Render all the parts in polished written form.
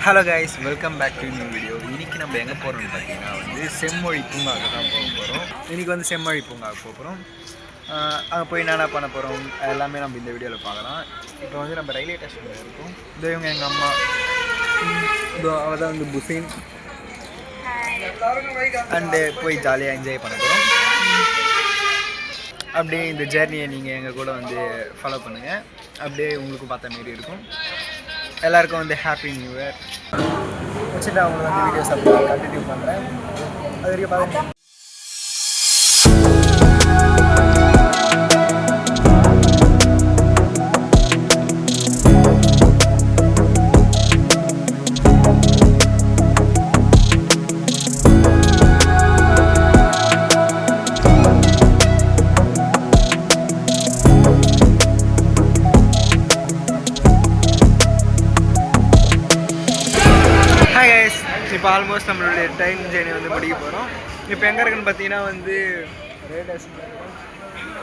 Hello guys, welcome back to new video. இன்றைக்கி நம்ம எங்கே போகிறோம்னு பார்த்தீங்கன்னா செம்மொழி பூங்காவுக்கு தான் போக போகிறோம். இன்றைக்கி செம்மொழி பூங்காவுக்கு போக போகிறோம். அங்கே போய் என்னென்ன பண்ண போகிறோம் எல்லாமே நம்ம இந்த வீடியோவில் பார்க்கலாம். இப்போ நம்ம ரயில்வே ஸ்டேஷனில் இருக்கோம். இதோ இவங்க எங்கள் அம்மா, இதோ அவள் தான் புசைன் அண்டு போய் ஜாலியாக என்ஜாய் பண்ண போகிறோம். அப்படியே இந்த ஜேர்னியை நீங்கள் எங்கள் கூட ஃபாலோ பண்ணுங்கள். அப்படியே உங்களுக்கு பார்த்த மாரி இருக்கும். எல்லாருக்கும் ஹாப்பி நியூ இயர் வச்சுட்டு அவங்களுக்கு வீடியோஸ் அப்படியே கண்டினியூ பண்ணுறேன். அது வரைக்கும் பார்த்து இப்போ ஆல்மோஸ்ட் நம்மளுடைய டைம் ஜேர்னி முடிக்க போகிறோம். இப்போ எங்கே இருக்குன்னு பார்த்தீங்கன்னா ரயில்வே ஸ்டேஷனில் இருக்கும்.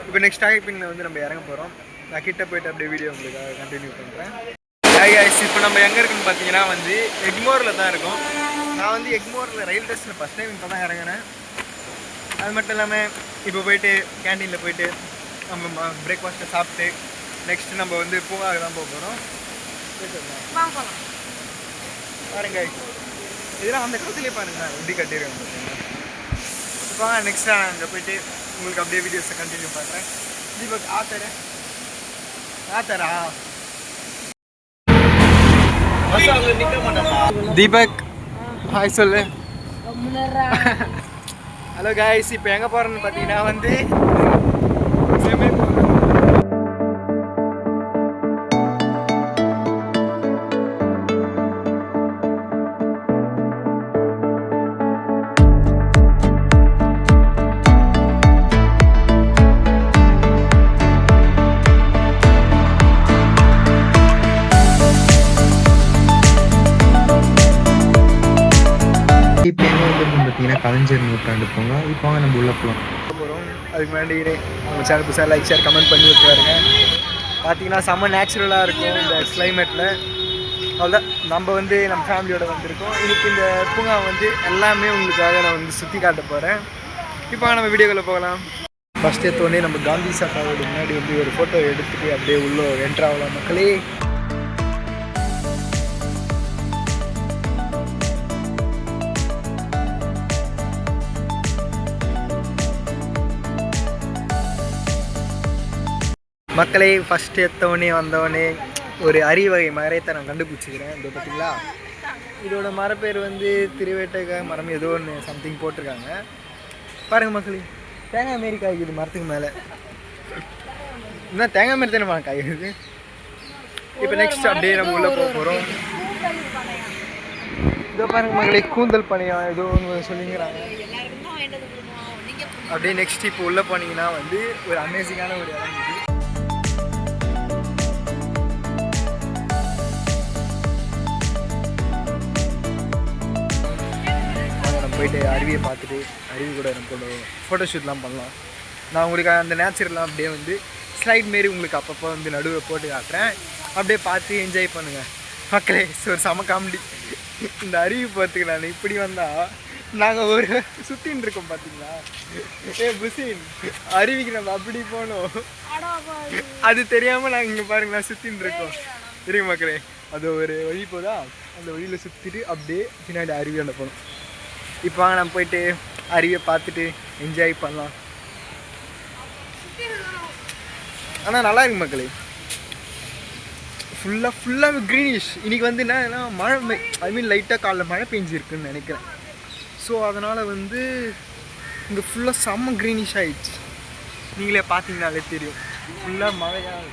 இப்போ நெக்ஸ்ட் ஸ்டாப்பிங்கில் நம்ம இறங்க போகிறோம். நான் கிட்டே போய்ட்டு அப்படியே வீடியோ உங்களுக்காக கண்டினியூ பண்ணுறேன். இப்போ நம்ம எங்கே இருக்குன்னு பார்த்தீங்கன்னா எக்மோரில் தான் இருக்கும். நான் எக்மோரில் ரயில்வே ஸ்டேஷனில் ஃபஸ்ட் டைம் இப்போ தான் இறங்கினேன். அது மட்டும் இல்லாமல் இப்போ போய்ட்டு கேன்டீனில் போய்ட்டு நம்ம பிரேக்ஃபாஸ்ட்டை சாப்பிட்டு நெக்ஸ்ட்டு நம்ம பூங்காவுக்கு தான் போக போகிறோம். பாருங்க, இதெல்லாம் அந்த காலத்துலேயே பாருங்கள் எப்படி கட்டிடுவாங்க பார்த்தீங்கன்னா. இப்போ நெக்ஸ்ட் நான் அங்கே போய்ட்டு உங்களுக்கு அப்படியே வீடியோஸை கண்டினியூ பண்ணுறேன். தீபக் ஆத்தரா தீபக் ஹாய் சொல்லு. ஹலோ காய்ஸ், இப்போ எங்கே போகிறேன்னு பார்த்தீங்கன்னா இப்போ பார்த்தீங்கன்னா கலைஞர் நூற்றாண்டு போங்க. இப்போ நம்ம உள்ளே போகிறோம். அதுக்கு முன்னாடி நம்ம சேனல் புதுசாக லைக் ஷேர் கமெண்ட் பண்ணி விட்டுருவாருங்க. பார்த்தீங்கன்னா செம்ம நேச்சுரலாக இருக்கும் இந்த கிளைமேட்டில். அவ்வளோதான் நம்ம நம்ம ஃபேமிலியோடு வந்திருக்கோம். இன்றைக்கி இந்த பூங்கா எல்லாமே உங்களுக்காக நான் சுற்றி காட்ட போகிறேன். இப்போ நம்ம வீடியோக்குள்ளே போகலாம். ஃபஸ்ட் எடுத்தோடனே நம்ம காந்தி சாப்பாவோட முன்னாடி ஒரு ஃபோட்டோ எடுத்துகிட்டு அப்படியே உள்ளே என்ட்ராகலாம் மக்களே. மக்களே, ஃபஸ்ட்டு எடுத்தவொடனே வந்தவொடனே ஒரு அரிவகை மரத்தை நான் கண்டுபிடிச்சிக்கிறேன். இது பார்த்தீங்களா, இதோட மரப்பேர் திருவேட்டக மரம் ஏதோ ஒன்று சம்திங் போட்டிருக்காங்க. பாருங்கள் மக்களே, தேங்காய் மாரி காய்க்குது மரத்துக்கு மேலே. இன்னும் தேங்காய் மாரி தானே மரம் காய்க்குது. இப்போ நெக்ஸ்ட் அப்படியே நம்ம உள்ளே போக போகிறோம். இதோ பாருங்கள் மக்களே, கூந்தல் பணியம் ஏதோ ஒன்று சொல்லிங்கிறாங்க. அப்படியே நெக்ஸ்ட் இப்போ உள்ளே போனீங்கன்னா ஒரு அமேசிங்கான ஒரு இடம் இது. போயிட்டு அருவியை பார்த்துட்டு அருவி கூட நம்ம ஃபோட்டோ ஷூட்லாம் பண்ணலாம். நான் உங்களுக்கு அந்த நேச்சர்லாம் அப்படியே ஸ்லைட் மாரி உங்களுக்கு அப்பப்போ நடுவில் போட்டு காட்டுறேன். அப்படியே பார்த்து என்ஜாய் பண்ணுங்கள் மக்களே. ஒரு செம காமெடி. இந்த அருவி போகிறதுக்கு நான் இப்படி வந்தால் நாங்கள் ஒரு சுற்றின்னு இருக்கோம் பார்த்தீங்களா. புசின் அருவிக்கு நம்ம அப்படி போனோம், அது தெரியாமல் நாங்கள் இங்கே பாருங்களா சுற்றின்னு இருக்கோம். தெரியும் மக்களே, அது ஒரு வழி போதா, அந்த வழியில் சுற்றிட்டு அப்படியே பின்னாடி அருவியாண்ட போகணும். இப்போ வாங்க நம்ம போயிட்டு அருவியை பார்த்துட்டு என்ஜாய் பண்ணலாம். ஆனால் நல்லா இருக்கு மக்களே, ஃபுல்லாக க்ரீனிஷ். இன்றைக்கி என்னன்னா மழை, லைட்டாக காலைல மழை பெஞ்சிருக்குன்னு நினைக்கிறேன். ஸோ அதனால் இங்கே ஃபுல்லாக செம்ம க்ரீனிஷ் ஆகிடுச்சு. நீங்களே பார்த்தீங்கனாலே தெரியும், ஃபுல்லாக மழையாக.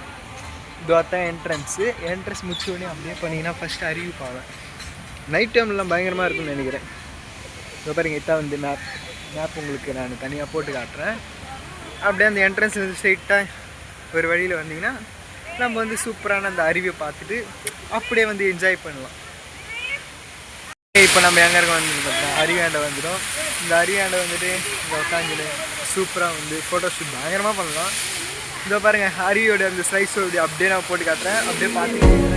இதுதான் என்ட்ரன்ஸ் முடிச்சோடனே அப்படியே பண்ணிங்கன்னா ஃபஸ்ட்டு அருவி பாவேன். நைட் டைம்லாம் பயங்கரமாக இருக்குன்னு நினைக்கிறேன். இப்போ பாருங்க, இதான் மேப் உங்களுக்கு நான் தனியாக போட்டு காட்டுறேன். அப்படியே அந்த என்ட்ரன்ஸில் ஸ்ட்ரெயிட்டாக ஒரு வழியில் வந்தீங்கன்னா நம்ம சூப்பரான அந்த அருவியை பார்த்துட்டு அப்படியே என்ஜாய் பண்ணலாம். இப்போ நம்ம எங்கே இருக்க பார்த்தீங்கன்னா அருவியாண்டை வந்துடும். இந்த அருவியாண்டை இங்கே உட்காந்துட்டு சூப்பராக ஃபோட்டோ ஷூட் பயங்கரமாக பண்ணலாம். இதோ பாருங்கள், அருவியோட அந்த ஸ்லைஸோடைய அப்படியே நான் போட்டு காட்டுறேன். அப்படியே பார்த்துட்டு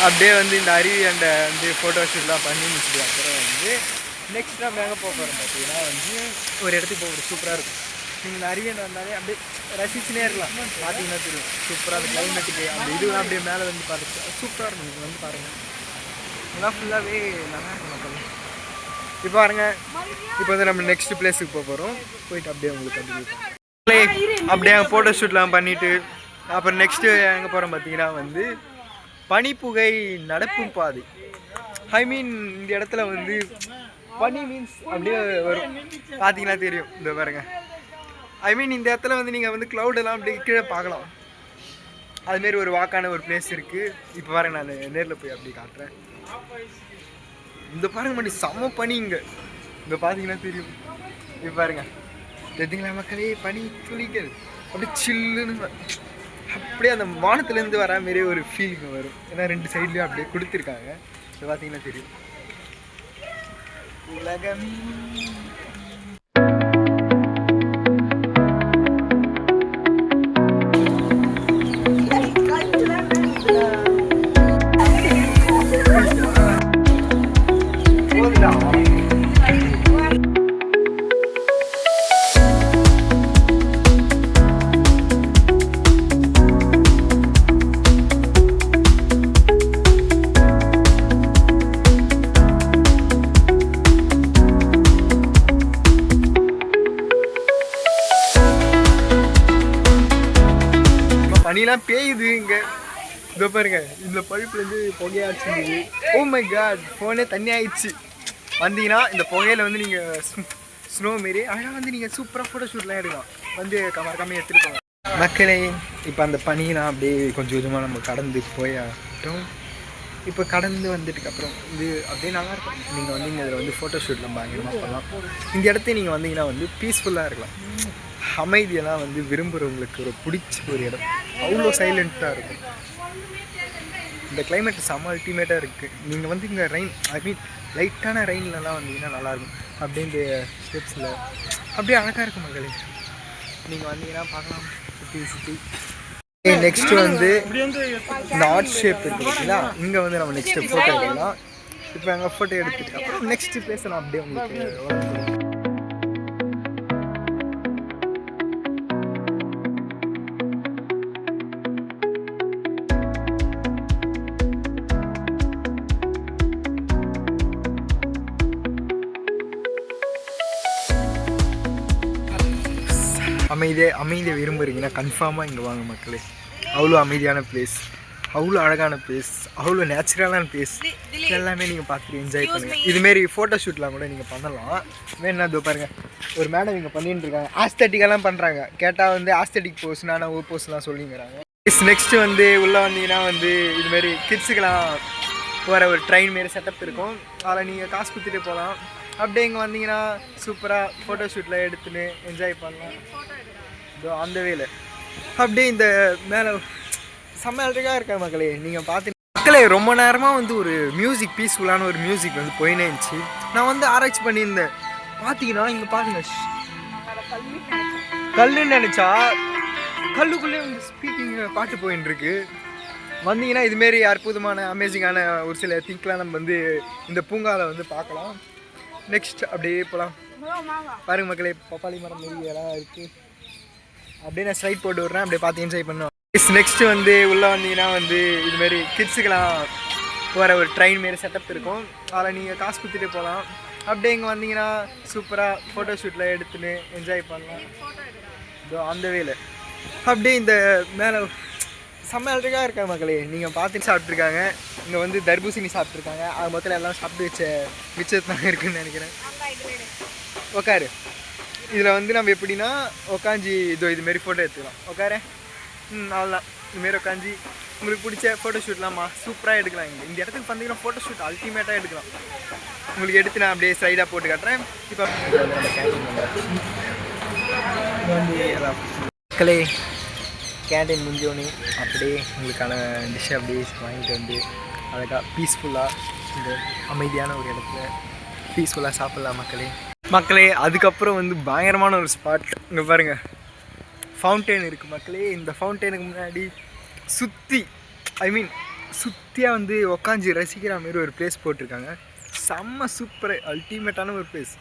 அப்படியே வந்து இந்த அருவி அண்டை வந்து ஃபோட்டோ ஷூட்லாம் பண்ணி முடிச்சுட்டு அப்புறம் வந்து நெக்ஸ்ட் நம்ம எங்கே போக போகிறோம் பார்த்தீங்கன்னா வந்து ஒரு இடத்துக்கு போக சூப்பராக இருக்கும். நீங்கள் இந்த அருவியை வந்தாலே அப்படியே ரசிச்சுனே இருக்கலாம். பார்த்தீங்கன்னா தெரியும் சூப்பராக அந்த கிளைமேட்டுக்கு அந்த இதுலாம் அப்படியே மேலே வந்து பார்த்து சூப்பராக இருக்கும். நீங்கள் வந்து பாருங்கள், இதெல்லாம் ஃபுல்லாகவே நல்லா இருக்கும் மக்கள். இப்போ பாருங்க, இப்போ வந்து நம்ம நெக்ஸ்ட் பிளேஸுக்கு போக போகிறோம். போயிட்டு அப்படியே உங்களுக்கு அப்படியே அங்கே ஃபோட்டோ ஷூட்லாம் பண்ணிவிட்டு அப்புறம் நெக்ஸ்ட்டு எங்கே போகிறோம் பார்த்தீங்கன்னா வந்து பனிப்புகை நடப்பும் பாதை. ஐ மீன் இந்த இடத்துல வந்து பனி மீன்ஸ் அப்படியே வரும், பார்த்தீங்கன்னா தெரியும். இந்த பாருங்க, ஐ மீன் இந்த இடத்துல வந்து நீங்கள் வந்து க்ளவுடெல்லாம் அப்படியே கீழே பார்க்கலாம். அதுமாரி ஒரு வாக்கான ஒரு பிளேஸ் இருக்குது. இப்போ பாருங்க, நான் நேரில் போய் அப்படி காட்டுறேன். இந்த பாருங்க மணி செம்ம பனி இங்கே பார்த்தீங்கன்னா தெரியும். இப்போ பாருங்க தெரியுங்களா மக்களே, பனி துளிகள் அப்படியே சில்லுன்னு அப்படியே அந்த வானத்துலேருந்து வர மாரி ஒரு ஃபீலிங் வரும். ஏன்னா ரெண்டு சைட்லேயும் அப்படியே கொடுத்துருக்காங்க. இது பார்த்தீங்கன்னா தெரியும். உலகம் பனிலாம் பெய்யுது இங்கே. இதோ பாருங்க, இந்த பழுப்புலேருந்து புகையாச்சு. ஓ மை காட், ஃபோனே தண்ணி ஆயிடுச்சு. வந்தீங்கன்னா இந்த புகையில வந்து நீங்கள் ஸ்னோ மாரி அழகாக வந்து நீங்கள் சூப்பராக ஃபோட்டோ ஷூட்லாம் எடுக்கலாம். வந்து மறக்காமல் எடுத்துகிட்டு போங்க மக்களே. இப்போ அந்த பனிலாம் அப்படியே கொஞ்சம் கொஞ்சமாக நம்ம கடந்து போயாட்டோம். இப்போ கடந்து வந்துட்டுக்கப்புறம் இது அப்படியே நல்லாயிருக்கும். நீங்கள் வந்து இங்கே இதில் வந்து ஃபோட்டோ ஷூட்லாம் பயங்கரமாக பண்ணலாம். இந்த இடத்த நீங்கள் வந்தீங்கன்னா வந்து பீஸ்ஃபுல்லாக இருக்கலாம். அமைதியெல்லாம் வந்து விரும்புகிறவங்களுக்கு ஒரு பிடிச்ச ஒரு இடம். அவ்வளோ சைலண்ட்டாக இருக்கும். இந்த கிளைமேட் செம்ம அல்டிமேட்டாக இருக்குது. நீங்கள் வந்து இங்கே ரெயின், ஐ மீன் லைட்டான ரெயின்லலாம் வந்தீங்கன்னா நல்லாயிருக்கும். அப்படியே இந்த ஸ்டெப்ஸில் அப்படியே அழகாக இருக்கும் மக்களே. நீங்கள் வந்தீங்கன்னா பார்க்கலாம் சுற்றி சுற்றி. நெக்ஸ்ட்டு வந்து இந்த ஆர்ட் ஷேப் இருக்குது பார்த்தீங்களா, இங்கே வந்து நம்ம நெக்ஸ்ட்டு ஃபோட்டோ எடுக்கலாம். இப்போ அங்கே ஃபோட்டோ எடுத்துட்டு அப்புறம் நெக்ஸ்ட்டு பிளேஸை நான் அப்படியே உங்களுக்கு அமைதியை விரும்புகிறீங்கன்னா கன்ஃபார்மாக இங்கே வாங்க மக்களே. அவ்வளோ அமைதியான பிளேஸ், அவ்வளோ அழகான பிளேஸ், அவ்வளோ நேச்சுரலான பிளேஸ். எல்லாமே நீங்கள் பார்த்துட்டு என்ஜாய் பண்ணுங்கள். இதுமாரி ஃபோட்டோ ஷூட்லாம் கூட நீங்கள் பண்ணலாம். வேணுன்னா இதோ பாருங்கள், ஒரு மேடம் இங்கே பண்ணிட்டு இருக்காங்க. ஆஸ்தட்டிக்கெல்லாம் பண்ணுறாங்க. கேட்டால் வந்து ஆஸ்தட்டிக் போஸ்னா ஓ போஸ்லாம் சொல்லிங்கிறாங்க. நெக்ஸ்ட்டு வந்து உள்ளே வந்தீங்கன்னா வந்து இதுமாரி கிட்ஸுக்கெல்லாம் போகிற ஒரு ட்ரெயின் மாரி செட்டப் இருக்கும். அதில் நீங்கள் காசு கொடுத்துட்டு போகலாம். அப்படியே இங்கே வந்தீங்கன்னா சூப்பராக ஃபோட்டோ ஷூட்டில் எடுத்துன்னு என்ஜாய் பண்ணலாம். இதோ அந்த வேலை அப்படியே இந்த மேலே செம்ம அழகாக இருக்கா மக்களே. நீங்கள் பார்த்து மக்களே, ரொம்ப நேரமாக வந்து ஒரு மியூசிக், பீஸ்ஃபுல்லான ஒரு மியூசிக் வந்து போயினே இருந்துச்சு. நான் வந்து ஆராய்ச்சி பண்ணியிருந்தேன். பார்த்தீங்கன்னா இங்கே பாருங்க, கல்லுன்னு நினச்சா கல்லுக்குள்ளே வந்து ஸ்பீக்கிங் பாட்டு போயின்னு இருக்கு. வந்தீங்கன்னா இதுமாரி அற்புதமான அமேசிங்கான ஒரு சில திங்க்லாம் நம்ம வந்து இந்த பூங்காவில் வந்து பார்க்கலாம். நெக்ஸ்ட் அப்படியே போகலாம். பாருங்க மக்களே, பப்பாளி மரம் மாரி எல்லாம் இருக்குது. அப்படியே நான் ஸ்ட்ரைட் போட்டு விட்றேன். அப்படியே பார்த்து என்ஜாய் பண்ணுவோம். நெக்ஸ்ட்டு வந்து உள்ளே வந்தீங்கன்னா வந்து இதுமாரி கிட்ஸுக்கெல்லாம் போகிற ஒரு ட்ரெயின் மாரி செட்டப் இருக்கும். அதில் நீங்கள் காசு கொடுத்துட்டு போகலாம். அப்படியே இங்கே வந்தீங்கன்னா சூப்பராக ஃபோட்டோ ஷூட்டில் எடுத்துன்னு என்ஜாய் பண்ணலாம். இதோ அந்த வேலை அப்படியே இந்த மேலே செம்ம அழகாக இருக்கா மக்களே. நீங்கள் பார்த்துட்டு சாப்பிட்ருக்காங்க. இங்கே வந்து தர்பூசணி சாப்பிட்ருக்காங்க. அது மொத்தம் எல்லாம் சாப்பிட்டு வச்ச மிச்சத்தான் இருக்குதுன்னு நினைக்கிறேன். உக்காரு. இதில் வந்து நம்ம எப்படின்னா உக்காஞ்சி இதோ இதுமாரி ஃபோட்டோ எடுத்துக்கலாம். உட்காரேன். அவ்வளோதான். இதுமாரி உட்காஞ்சி உங்களுக்கு பிடிச்ச ஃபோட்டோ ஷூட்லாமா சூப்பராக எடுக்கலாம். இந்த இடத்துக்கு பார்த்தீங்கன்னா ஃபோட்டோ ஷூட் அல்டிமேட்டாக எடுக்கலாம். உங்களுக்கு எடுத்து நான் அப்படியே ஸ்லைடாக போட்டு காட்டுறேன். இப்போ மக்களே, கேண்டீன் முடிஞ்சோடனே அப்படியே உங்களுக்கான டிஷ்ஷை அப்படியே வாங்கிட்டு வந்து அழகாக பீஸ்ஃபுல்லாக இந்த அமைதியான ஒரு இடத்துல பீஸ்ஃபுல்லாக சாப்பிட்லாம் மக்களே. அதுக்கப்புறம் வந்து பயங்கரமான ஒரு ஸ்பாட். இங்கே பாருங்கள், ஃபவுண்டெயின் இருக்குது மக்களே. இந்த ஃபவுண்டெயினுக்கு முன்னாடி சுற்றி, ஐ மீன் சுற்றியாக வந்து உக்காஞ்சி ரசிக்கிற மாதிரி ஒரு பிளேஸ் போட்டிருக்காங்க. செம்ம சூப்பர் அல்டிமேட்டான ஒரு பிளேஸ்.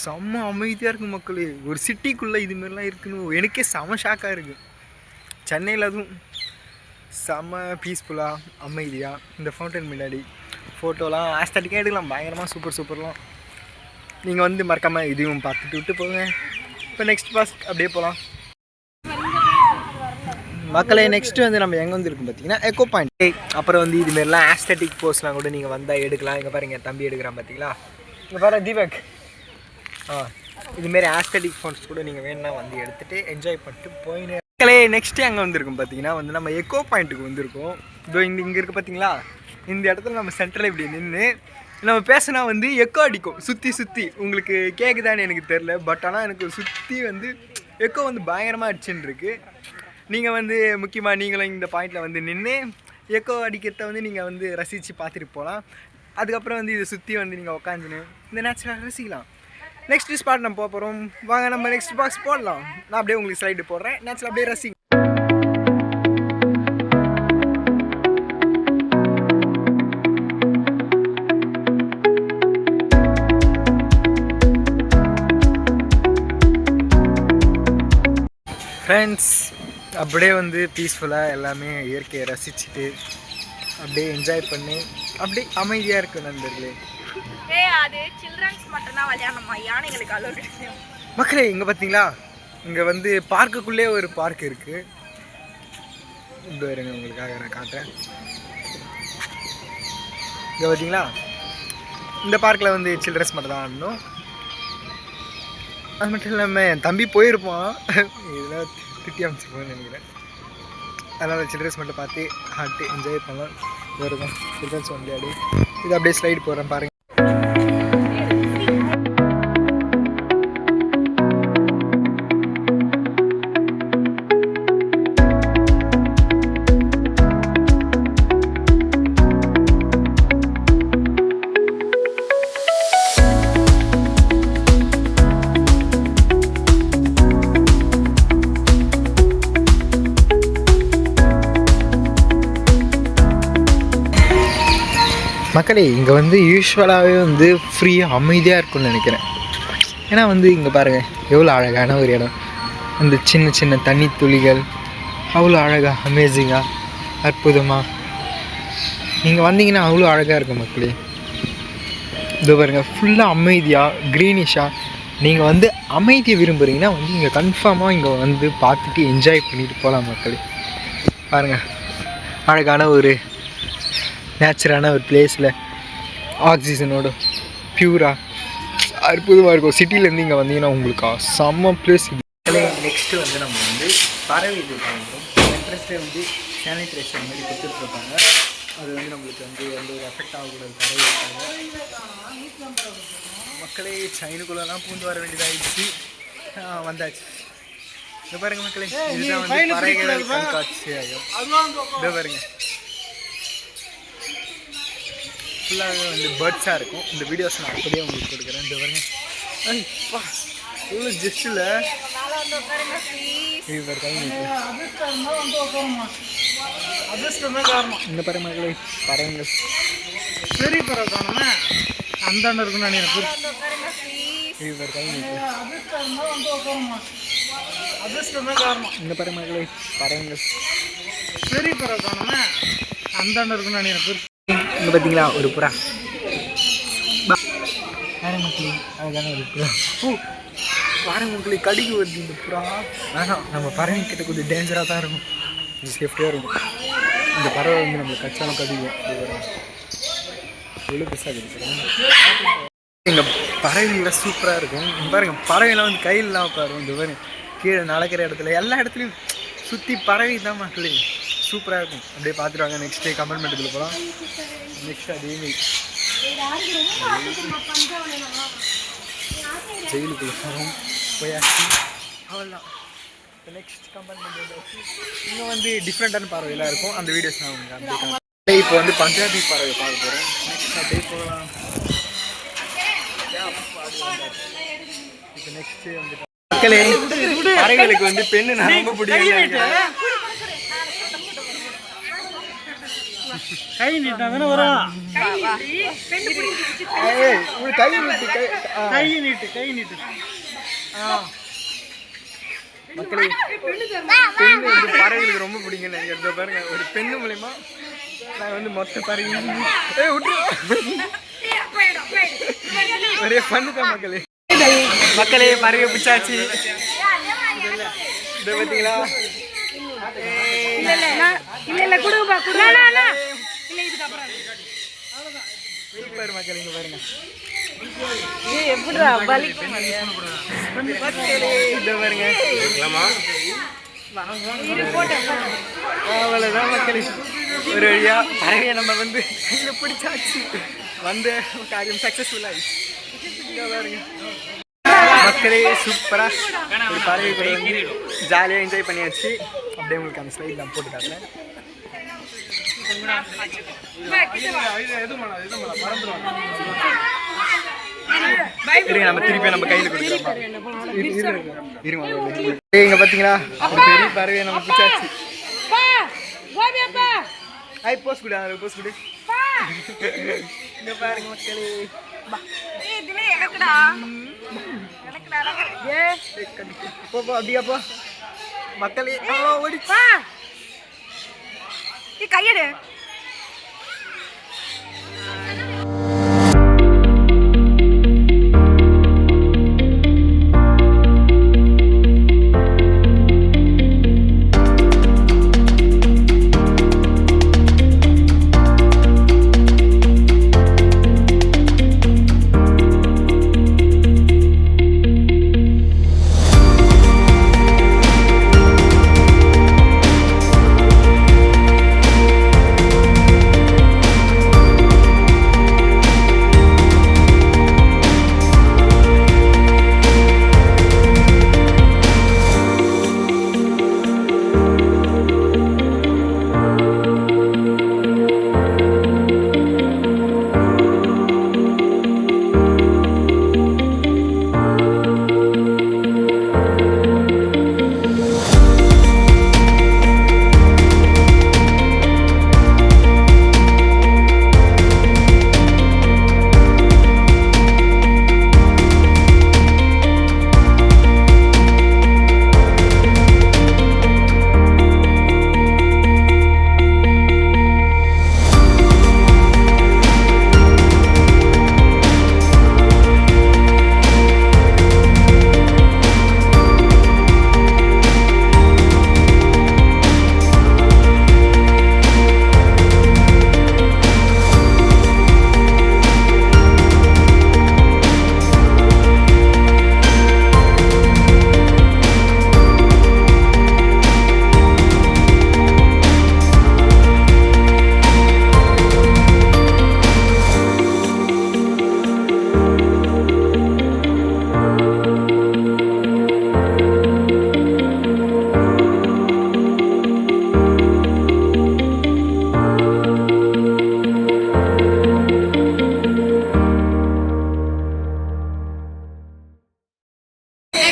செம்ம அமைதியாக இருக்குது மக்களே. ஒரு சிட்டிக்குள்ளே இதுமாரிலாம் இருக்குன்னு எனக்கே செம்ம ஷாக்காக இருக்குது. சென்னையில் அதுவும் செம்ம பீஸ்ஃபுல்லாக அமைதியாக இந்த ஃபவுண்டன் முன்னாடி ஃபோட்டோலாம் ஆஸ்தட்டிக்காக எடுக்கலாம். பயங்கரமாக சூப்பர்லாம். நீங்கள் வந்து மறக்காமல் இதையும் பார்த்துட்டு விட்டு போங்க. இப்போ நெக்ஸ்ட் பாஸ் அப்படியே போகலாம் மக்களே. நெக்ஸ்ட்டு வந்து நம்ம எங்கே வந்து இருக்கும் பார்த்தீங்கன்னா எக்கோ பாயிண்ட். அப்புறம் வந்து இதுமாரிலாம் ஆஸ்தட்டிக் போஸ்லாம் கூட நீங்கள் வந்தால் எடுக்கலாம். இங்கே பாருங்க தம்பி எடுக்கிறான் பார்த்தீங்களா. இங்கே பாரு தீபக். இதுமாரி ஆஸ்தட்டிக் ஃபோன்ஸ் கூட நீங்கள் வேணும்னா வந்து எடுத்துகிட்டு என்ஜாய் பண்ணிட்டு போயின்னு மக்களே. நெக்ஸ்ட்டு அங்கே வந்திருக்கும் பார்த்தீங்கன்னா வந்து நம்ம எக்கோ பாயிண்ட்டுக்கு வந்திருக்கோம். இதோ இங்கே இருக்குது பார்த்தீங்களா. இந்த இடத்துல நம்ம சென்டரில் இப்படி நின்று நம்ம பேசினா வந்து எக்கோ அடிக்கும் சுற்றி. உங்களுக்கு கேட்குதான்னு எனக்கு தெரில. பட் ஆனால் எனக்கு சுற்றி வந்து எக்கோ வந்து பயங்கரமாக அடிச்சுன்னு இருக்குது. நீங்கள் வந்து முக்கியமாக நீங்களும் இந்த பாயிண்டில் வந்து நின்று எக்கோ அடிக்கிறத வந்து நீங்கள் வந்து ரசித்து பார்த்துட்டு போகலாம். அதுக்கப்புறம் வந்து இதை சுற்றி வந்து நீங்கள் உக்காந்துன்னு இந்த நேச்சுரலாக ரசிக்கலாம். நெக்ஸ்ட் ஸ்பாட் நம்ம போக போகிறோம். வாங்க நம்ம நெக்ஸ்ட் பாக்ஸ் போடலாம். நான் அப்படியே உங்களுக்கு ஸ்லைடு போடுறேன். நேச்சுரல் அப்படியே ரசிங்க. ஃப்ரெண்ட்ஸ் அப்படியே வந்து பீஸ்ஃபுல்லாக எல்லாமே இயற்கையை ரசிச்சுட்டு அப்படியே என்ஜாய் பண்ணி அப்படியே அமைதியாக இருக்குது நண்பர்களே. அது சில்ட்ரன்ஸ் மட்டும் தான் விளையாடணுமா? யானைகளுக்கு அலோடு மக்களே. இங்கே பார்த்தீங்களா, இங்கே வந்து பார்க்குக்குள்ளே ஒரு பார்க் இருக்குது. இந்த வருங்க உங்களுக்காக நான் காட்டுறேன். இங்கே பார்த்தீங்களா, இந்த பார்க்கில் வந்து சில்ட்ரன்ஸ் மட்டும் தான் ஆடணும். அது மட்டும் இல்லாமல் என் தம்பி போயிருப்பான், இதெல்லாம் திட்டி அமைச்சிருப்போம்னு நினைக்கிறேன். அதனால் சில்ட்ரன்ஸ் மட்டும் பார்த்து ஆட்டு என்ஜாய் பண்ணலாம். வருங்க சில்ட்ரன்ஸ் வந்து ஆடி இது அப்படியே ஸ்லைடு போடுறேன் பாருங்கள். மக்களே இங்கே வந்து யூஸ்வலாகவே வந்து ஃப்ரீயாக அமைதியாக இருக்கும்னு நினைக்கிறேன். ஏன்னா வந்து இங்கே பாருங்கள் எவ்வளோ அழகான ஒரு இடம். அந்த சின்ன சின்ன தண்ணி துளிகள் அவ்வளோ அழகாக அமேசிங்காக அற்புதமாக நீங்கள் வந்தீங்கன்னா அவ்வளோ அழகாக இருக்கும் மக்களே. இது பாருங்கள் ஃபுல்லாக அமைதியாக க்ரீனிஷாக. நீங்கள் வந்து அமைதியை விரும்புகிறீங்கன்னா வந்து இங்கே கன்ஃபார்மாக இங்கே வந்து பார்த்துட்டு என்ஜாய் பண்ணிட்டு போகலாம் மக்களே. பாருங்கள் அழகான ஒரு நேச்சுரான ஒரு பிளேஸில் ஆக்சிஜனோட பியூராக அற்புதமாக இருக்கும். சிட்டிலேருந்து இங்கே வந்தீங்கன்னா உங்களுக்கு செம்ம பிளேஸ் இது. நெக்ஸ்ட்டு வந்து நம்ம வந்து பறவை இது பண்ணுறோம். என்ட்ரன்ஸ்லேயே வந்து சானிடைசர் மாதிரி கொடுத்துட்ருப்பாங்க. அது வந்து நம்மளுக்கு வந்து எந்த ஒரு எஃபெக்ட் ஆகக்கூடாது. பறவை இருக்காங்க மக்களே. சைனுக்குள்ளெல்லாம் பூந்து வர வேண்டியதாகிடுச்சு. வந்தாச்சு. இதை பாருங்க மக்களே, இதுதான் வந்து பறவைகள் கண்காட்சி ஆகும். இதை பாருங்க ஃபுல்லாகவே வந்து பேர்ட்ஸாக இருக்கும். இந்த வீடியோஸ் நான் அப்படியே உங்களுக்கு கொடுக்குறேன். இந்த பாருங்க ஐப்பா இவ்வளோ ஜஸ்ட் இல்லை. இவர் கை இந்த பாருங்க மக்களே பறவைங்கள் பெரிய பறவை காணுமே அந்தாண்ட இருக்குன்னு நினைக்கிறேன். இவர் கை இந்த பாருங்க மக்களே பறவைங்கள் பெரிய பறவை காணுமே அந்தாண்ட இருக்குன்னு நினைக்கிறேன். இங்கே பார்த்தீங்களா ஒரு புறா பாருங்க மக்களே அதுதானே ஒரு புறா. பாருங்க மக்களே கடிக்கு வருது இந்த புறா. வேணாம் நம்ம பறவை கிட்ட கொஞ்சம் டேஞ்சராக தான் இருக்கும். கொஞ்சம் சேஃப்டியாக இருக்கும். இந்த பறவை வந்து நம்மளுக்கு கச்சாலும் கடிக்கும். எவ்வளோ பெருசாக இருக்குது. எங்கள் பறவைகள்லாம் சூப்பராக இருக்கும். பாருங்கள் பறவைலாம் வந்து கையிலலாம் உட்காரும். இந்த பாருங்க கீழே நடக்கிற இடத்துல எல்லா இடத்துலையும் சுற்றி பறவை தான் மக்களே சூப்பராக இருக்கும். அப்படியே பார்த்துருவாங்க. நெக்ஸ்ட் கமெண்ட்மெண்ட்டுக்குள்ள போகலாம். நெக்ஸ்ட் அதேமாரி ஜெயிலுக்குள்ள போகிறோம் போயாச்சு அவ்வளோதான். நெக்ஸ்ட் கமெண்ட்மெண்ட் இங்கே வந்து டிஃப்ரெண்ட்டான பறவைலாம் இருக்கும். அந்த வீடியோஸ் நான் உங்களுக்கு அப்படியே இப்போ வந்து பஞ்சாபி பறவை பார்க்க போகிறோம். நெக்ஸ்ட் அப்படியே போகலாம். இப்போ நெக்ஸ்ட்டு வந்து மக்களே பறவைகளுக்கு வந்து பெண்ணு ரொம்ப பிடிக்கும். கை நீட்டா தானே வரும். ஏய் ஒரு கை நீட்டு கை நீட்டு. மக்களே பெண்ணு வந்து பறவைகளுக்கு ரொம்ப பிடிக்கும்னு நினைக்கிறத பாருங்க. ஒரு பெண்ணு மூலயமா நாங்கள் வந்து மொத்த பறவை ஒரே பண்ணு தான் மக்களே. மக்களே பறவை பிடிச்சாச்சு. இதை பார்த்தீங்களா? சூப்பர் மக்கள், இங்க பாருங்க. அவ்வளவுதான் மக்களே, ஒரு வழியா பறவையை நம்ம வந்து கையில பிடிச்சாச்சு. வந்த காரியம் சக்சஸ்ஃபுல் ஆயிடுச்சு. பாருங்க மக்களே, சூப்பரா ஒரு பறவை கூட வந்து ஜாலியாக என்ஜாய் பண்ணியாச்சு. அப்படியே உங்களுக்கு அந்த ஸ்லைட் நான் போட்டு காட்டுறேன். நம்ம திருப்பி நம்ம கையில கொடுக்குறோம். இங்க பாத்தீங்களா ஒரு பெரிய பறவையை நம்ம பிடிச்சாச்சு. போஸ்ட் கொடு, அதில் போஸ்ட் கொடு. இங்க பாருங்க மக்களே, போ அப்படியா போ மக்களே. ஓடிப்பா கையெடு.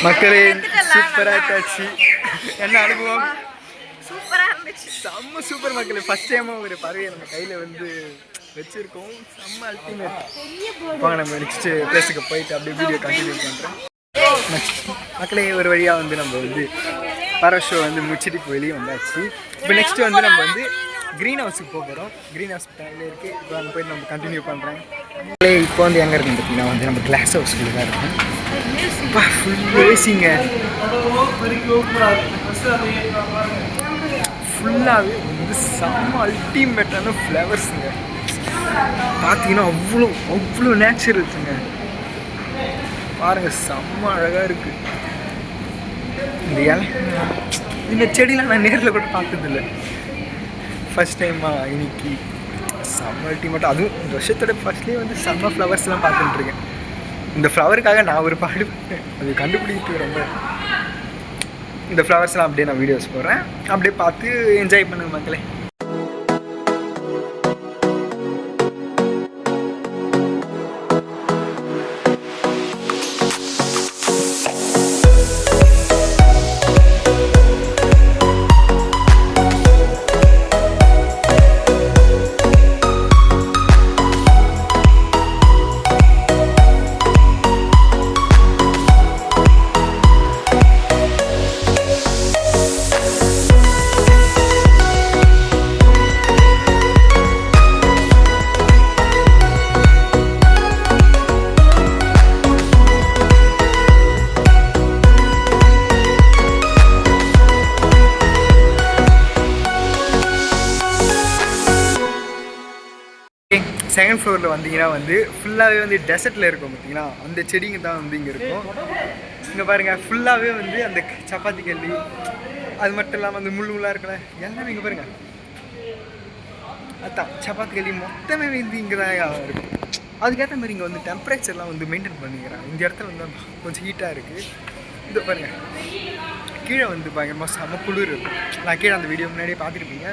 மக்களே சூப்பராக இருந்துச்சு. என்ன அனுபவம்? சூப்பரா இருந்துச்சு. செம்ம சூப்பர் மக்களே. ஃபர்ஸ்ட் டைமாக ஒரு பறவையை நம்ம கையில் வந்து வச்சுருக்கோம். செம்ம அல்டிமேட். வாங்க நம்ம நெக்ஸ்ட்டு பிளேஸுக்கு போயிட்டு அப்படியே வீடியோ கண்டினியூ பண்ணுறேன். மக்களே ஒரு வழியாக வந்து நம்ம வந்து பறவை ஷோ வந்து முடிச்சுட்டு இப்போ வெளியே வந்தாச்சு. இப்போ நெக்ஸ்ட்டு வந்து நம்ம வந்து க்ரீன் ஹவுஸுக்கு போக போகிறோம். க்ரீன் ஹவுஸ் டைமில் இருக்குது. இப்போ அங்கே போயிட்டு நம்ம கண்டினியூ பண்ணுறேன். இப்போ வந்து எங்கே இருக்குன்னு பார்த்தீங்கன்னா வந்து நம்ம கிளாஸ் ஹவுஸ்க்குள்ளே தான் இருக்கும். ஃபுல் ஏசிங்க, ஃபுல்லாகவே வந்து செம்ம அல்டிமேட்டான ஃப்ளவர்ஸுங்க. பார்த்தீங்கன்னா அவ்வளோ அவ்வளோ நேச்சுரல்ஸுங்க. பாருங்கள் செம்ம அழகாக இருக்குது. இந்த இலை இந்த செடியெலாம் நான் நேரில் கூட பார்த்ததில்லை. ஃபஸ்ட் டைமாக இன்னைக்கு செம்ம அல்டிமேட்டாக, அதுவும் இந்த வருஷத்தோட ஃபஸ்ட்லேயே வந்து செம்ம ஃப்ளவர்ஸ்லாம் பார்த்துட்டுருக்கேன். இந்த ஃப்ளவருக்காக நான் ஒரு பாடு அது கண்டுபிடிக்கிட்டு ரொம்ப. இந்த ஃப்ளவர்ஸ்லாம் அப்படியே நான் வீடியோஸ் போடுறேன். அப்படியே பார்த்து என்ஜாய் பண்ணுங்க மக்களே. செகண்ட் ஃப்ளோரில் வந்தீங்கன்னா வந்து ஃபுல்லாகவே வந்து டெசர்ட்டில் இருக்கும் பார்த்தீங்கன்னா, அந்த செடிங்க தான் வந்து இங்கே இருக்கும். இங்கே பாருங்கள் ஃபுல்லாகவே வந்து அந்த சப்பாத்தி கல்லி, அது மட்டும் இல்லாமல் அந்த முள்ளாக இருக்கல எல்லாமே இங்கே பாருங்கள். அதான் சப்பாத்தி கல்லி மொத்தமே வந்து இங்கே தான் இருக்கும். அதுக்கேற்ற மாதிரி இங்கே வந்து டெம்பரேச்சர்லாம் வந்து மெயின்டைன் பண்ணிக்கிறாங்க. இந்த இடத்துல வந்து கொஞ்சம் ஹீட்டாக இருக்குது. இது பாருங்கள் கீழே வந்து பயங்கரமாக செம குளிர் இருக்கும். நான் கீழே அந்த வீடியோ முன்னாடியே பார்த்துருப்பீங்க.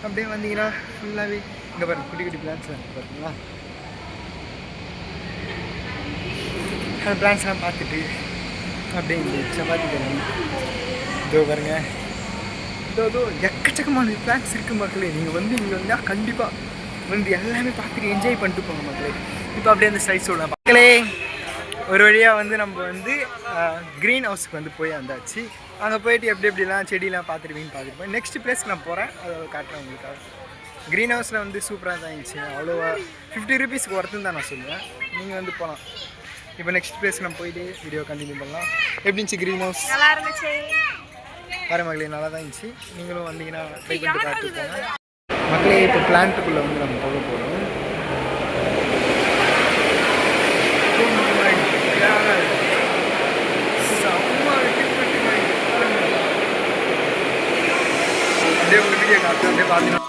அப்படியே வந்தீங்கன்னா ஃபுல்லாகவே இங்கே பாருங்கள் குட்டி குட்டி பிளான்ஸ் பார்த்தீங்களா, அந்த பிளான்ஸ்லாம் பார்த்துட்டு அப்படியே இந்த சப்பாத்தி கல்லி இதோ பாருங்க, இதோ எக்கச்சக்கமான பிளான்ஸ் இருக்குது மக்களே. நீங்கள் வந்து இங்கே வந்தால் கண்டிப்பாக வந்து எல்லாமே பார்த்துட்டு என்ஜாய் பண்ணிட்டு போங்க மக்களே. இப்போ அப்படியே அந்த ஸ்லைட் சொல்லலாம் மக்களே. ஒரு வழியாக வந்து நம்ம வந்து க்ரீன் ஹவுஸுக்கு வந்து போய் வந்தாச்சு. அங்கே போயிட்டு எப்படிலாம் செடியெலாம் பார்த்துருவீங்கன்னு பார்த்துருப்பேன். நெக்ஸ்ட் பிளேஸ்க்கு நான் போகிறேன், அதை காட்டுறேன் உங்களுக்காக. க்ரீன் ஹவுஸில் வந்து சூப்பராக தான் இருந்துச்சு. அவ்வளோவா 50 ரூபீஸ்க்கு ஒர்த்துன்னு தான் நான் சொல்லுவேன். நீங்கள் வந்து போகலாம். இப்போ நெக்ஸ்ட் பிளேஸ்க்கு நம்ம போயிட்டு வீடியோ கண்டினியூ பண்ணலாம். எப்படி இருந்துச்சு க்ரீன் ஹவுஸ்? நல்லா இருந்துச்சு. பாரு மக்களே, நல்லா தான் இருந்துச்சு. நீங்களும் வந்தீங்கன்னா ட்ரை பண்ணிட்டு பார்த்துருக்கோங்க மக்களே. இப்போ பிளான்ட்டுக்குள்ளே வந்து நம்ம போக போகிறோம். அப்படியே ஒரு வீடியோ காட்டு, அப்படியே பார்த்தீங்கன்னா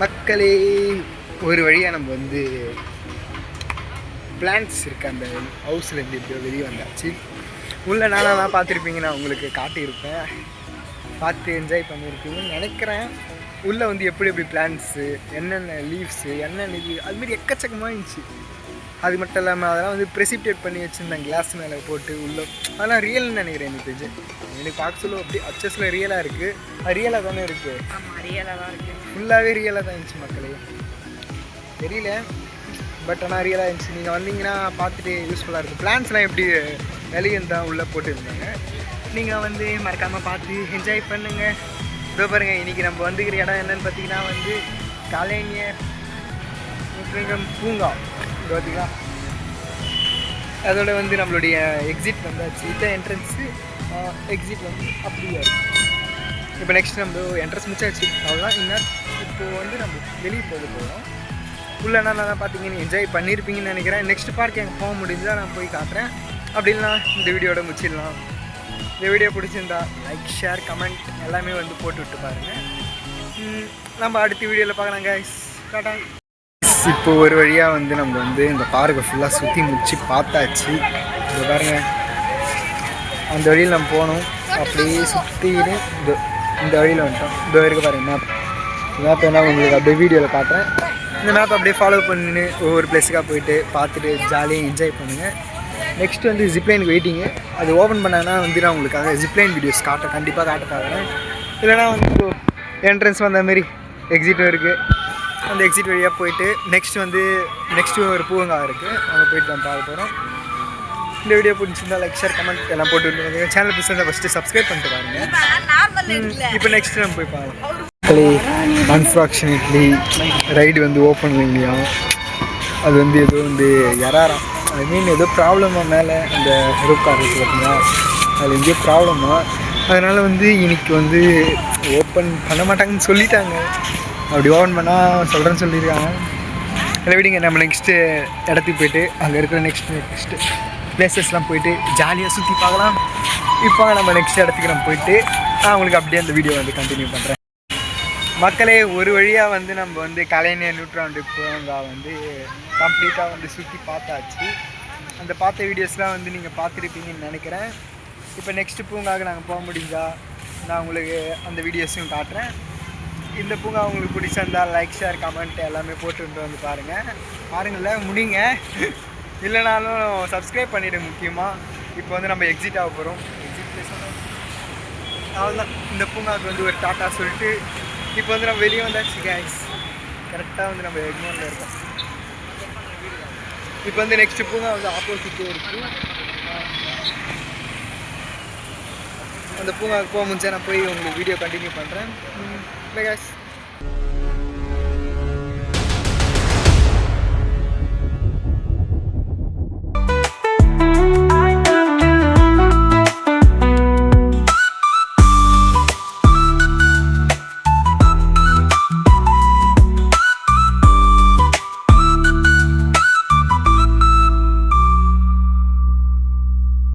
மக்களே ஒரு வழியாக நம்ம வந்து பிளான்ட்ஸ் இருக்க அந்த ஹவுஸ்லேருந்து எப்படியோ வெளியே வந்தாச்சு. உள்ளே நானாக பார்த்துருப்பீங்க, நான் உங்களுக்கு காட்டியிருப்பேன், பார்த்து என்ஜாய் பண்ணியிருப்பீங்கன்னு நினைக்கிறேன். உள்ளே வந்து எப்படி எப்படி பிளான்ட்ஸு, என்னென்ன லீவ்ஸு, என்னென்ன இது அதுமாரி எக்கச்சக்கமாக இருந்துச்சு. அது மட்டும் இல்லாமல் அதெல்லாம் வந்து ப்ரெசிப்டேட் பண்ணி வச்சுருந்தேன் கிளாஸ் மேலே போட்டு உள்ளே. அதெல்லாம் ரியல்னு நினைக்கிறேன் எனக்கு தெரிஞ்சு. எனக்கு பார்க்க சொல்ல அப்படி அச்சஸில் ரியலாக இருக்குது. அது ரியலாக தானே இருக்குது. ஆமாம் ரியலாக தான் இருக்குது. ஃபுல்லாகவே ரியலாக தான் இருந்துச்சு மக்களே. தெரியல பட் ஆனால் ரியலாக இருந்துச்சு. நீங்கள் வந்தீங்கன்னா பார்த்துட்டு யூஸ்ஃபுல்லாக இருக்குது. பிளான்ஸ்லாம் எப்படி வெளியே தான் உள்ளே போட்டுருந்தாங்க. நீங்கள் வந்து மறக்காமல் பார்த்து என்ஜாய் பண்ணுங்கள். இதோ பாருங்கள், இன்றைக்கி நம்ம வந்துக்கிற இடம் என்னென்னு பார்த்தீங்கன்னா வந்து கலைஞர் பூங்கா. பார்த்தீங்களா, அதோட வந்து நம்மளுடைய எக்ஸிட் வந்தாச்சு. இதுதான் என்ட்ரன்ஸு. எக்ஸிட் வந்து அப்படியே இருக்குது. இப்போ நெக்ஸ்ட் நம்ம என்ட்ரன்ஸ் முடிச்சாச்சு, அவ்வளோதான். இன்னும் இப்போது வந்து நம்ம வெளியே போக போகிறோம். உள்ளே நல்லா பார்த்தீங்கன்னு என்ஜாய் பண்ணியிருப்பீங்கன்னு நினைக்கிறேன். நெக்ஸ்ட் பார்க் எங்கே போக முடிஞ்சால் நான் போய் காட்டுறேன். அப்படின்னா இந்த வீடியோட முடிச்சிடலாம். இந்த வீடியோ பிடிச்சிருந்தா லைக் ஷேர் கமெண்ட் எல்லாமே வந்து போட்டு விட்டு பாருங்கள். நம்ம அடுத்த வீடியோவில் பார்க்கலாம் கைஸ். டாடா. இப்போ ஒரு வழியாக வந்து நம்ம வந்து இந்த பார்க்கை ஃபுல்லாக சுற்றி முடிச்சு பார்த்தாச்சு. இது பாருங்கள், அந்த வழியில் நம்ம போகணும். அப்படியே சுற்றின்னு இந்த வழியில் வந்துட்டோம். இந்த வரைக்கும் பாருங்கள் மேப் என்ன உங்களுக்கு அப்படியே வீடியோவில் காட்டுறேன். இந்த மேப் அப்படியே ஃபாலோ பண்ணி ஒவ்வொரு பிளேஸுக்காக போயிட்டு பார்த்துட்டு ஜாலியாக என்ஜாய் பண்ணுங்கள். நெக்ஸ்ட் வந்து ஜிப்லைனுக்கு வெயிட்டிங்கு. அது ஓப்பன் பண்ணாங்கன்னா வந்து நான் உங்களுக்காக ஜிப்லைன் வீடியோஸ் கண்டிப்பாக காட்டுறேன். இல்லைனா வந்து என்ட்ரன்ஸ் வந்த மாதிரி எக்ஸிட்டும் இருக்குது. அந்த எக்ஸிட் வழியாக போயிட்டு நெக்ஸ்ட்டு ஒரு பூங்கா இருக்குது, அங்கே போயிட்டு நம்ம பார்க்க போகிறோம். இந்த வீடியோ பிடிச்சிருந்தா லைக் ஷேர் கமெண்ட் எல்லாம் போட்டு விட்டுருங்க. சேனல் பிடிச்சிருந்தா ஃபஸ்ட்டு சப்ஸ்கிரைப் பண்ணிட்டு பாருங்கள். இப்போ நெக்ஸ்ட் நம்ம போய் பார்க்கலாம். அன்ஃபார்ச்சுனேட்லி ரைடு வந்து ஓப்பன் இல்லையா, அது வந்து ஏதோ வந்து எறாராம். ஐ மீன் ஏதோ ப்ராப்ளமாக மேலே அந்த ரூப் கார் இருக்குது பார்த்தீங்களா, அது எங்கேயோ ப்ராப்ளமாக. அதனால் வந்து இன்னைக்கு வந்து ஓப்பன் பண்ண மாட்டாங்கன்னு சொல்லிட்டாங்க. அப்படி ஓப்பன் பண்ணால் சொல்கிறேன்னு சொல்லியிருக்காங்க. இல்லை விடுங்க, நம்ம நெக்ஸ்ட்டு இடத்துக்கு போய்ட்டு அங்கே இருக்கிற நெக்ஸ்ட்டு பிளேசஸ்லாம் போயிட்டு ஜாலியாக சுற்றி பார்க்கலாம். இப்போ நம்ம நெக்ஸ்ட் இடத்துக்கு நம்ம போயிட்டு நான் உங்களுக்கு அப்படியே அந்த வீடியோ வந்து கண்டினியூ பண்ணுறேன். மக்களே, ஒரு வழியாக வந்து நம்ம வந்து கலைஞர் நூற்றாண்டு பூங்கா வந்து கம்ப்ளீட்டாக வந்து சுற்றி பார்த்தாச்சு. அந்த பார்த்த வீடியோஸ்லாம் வந்து நீங்கள் பார்த்துருப்பீங்கன்னு நினைக்கிறேன். இப்போ நெக்ஸ்ட்டு பூங்காவுக்கு நாங்கள் போக முடிஞ்சா நான் உங்களுக்கு அந்த வீடியோஸையும் காட்டுறேன். இந்த பூங்கா உங்களுக்கு பிடிச்சிருந்தால் லைக் ஷேர் கமெண்ட் எல்லாமே போட்டுட்டு வந்து பாருங்கள்ல முடிங்க. இல்லைனாலும் சப்ஸ்கிரைப் பண்ணிவிடு. முக்கியமாக இப்போ வந்து நம்ம எக்ஸிட் ஆக போகிறோம். எக்ஸிட் பிளேஸ் அவ்வளோதான். இந்த பூங்காவுக்கு வந்து ஒரு டாட்டா சொல்லிட்டு இப்போ வந்து நம்ம வெளியே வந்தாச்சு கைஸ். கரெக்டாக வந்து நம்ம எக்மோனில் இருக்கோம். இப்போ வந்து நெக்ஸ்ட்டு பூங்கா வந்து ஆப்போசிட்டே இருக்குது. அந்த பூங்காவுக்கு போக முடிஞ்சா நான் போய் உங்களுக்கு வீடியோ கண்டினியூ பண்ணுறேன். Bye guys.